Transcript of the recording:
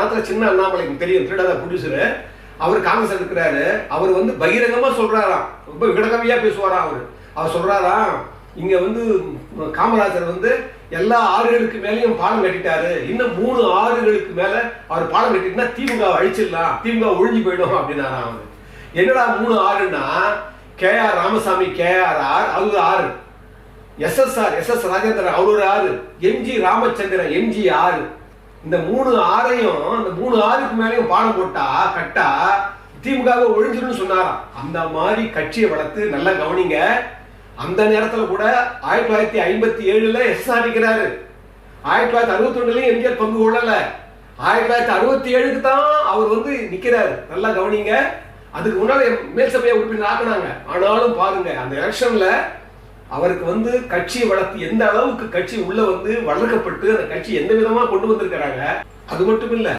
காலத்துல சின்ன அண்ணாமலைக்கு தெரியும், திருடாத ப்ரொடியூசரு. அவர் காங்கிரஸ் இருக்கிறாரு. அவர் வந்து பகிரங்கமா சொல்றாராம், ரொம்ப விகடகவியா பேசுவாராம். அவர் சொல்றாராம், இங்க வந்து காமராஜர் வந்து எல்லா ஆறுகளுக்கு மேலேயும் பாலம் கட்டிட்டாரு, இன்னும் 3 ஆறுகளுக்கு மேல அவர் பாலம் கட்டிட்டுனா திமுக அழிச்சிடலாம், திமுக ஒழிஞ்சு போயிடும் அப்படின்னாராம். அவரு என்னடா 3 ஆறுன்னா, KR ராமசாமி KRR அது ஒரு ஆறு, SSR SS ராஜேந்திரன் அவர் ஒரு ஆறு, MG ராமச்சந்திரன் MG ஆறு. இந்த 3 ஆறையும் அந்த 3 ஆறுக்கு மேலேயும் பாலம் போட்டா கட்டா திமுக ஒழிஞ்சிடும் சொன்னாராம். அந்த மாதிரி கட்சியை வளர்த்து நல்லா கவனிங்க. அந்த நேரத்துல கூட 1957ல SSR நிற்கிறாரு, 1962லயும் எம்ஜிஆர் பங்கு கொள்ளல, 1967க்கு தான் அவர் வந்து நிக்கிறாரு. நல்லா கவனிங்க. அதுக்கு முன்னால மேல் சபையை உறுப்பினர் ஆக்குனாங்க. ஆனாலும் பாருங்க, அந்த எலெக்ஷன்ல அவருக்கு வந்து கட்சியை வளர்த்து எந்த அளவுக்கு கட்சி உள்ள வந்து வளர்க்கப்பட்டு அந்த கட்சி எந்த விதமா கொண்டு வந்திருக்கிறாங்க. அது மட்டும் இல்ல,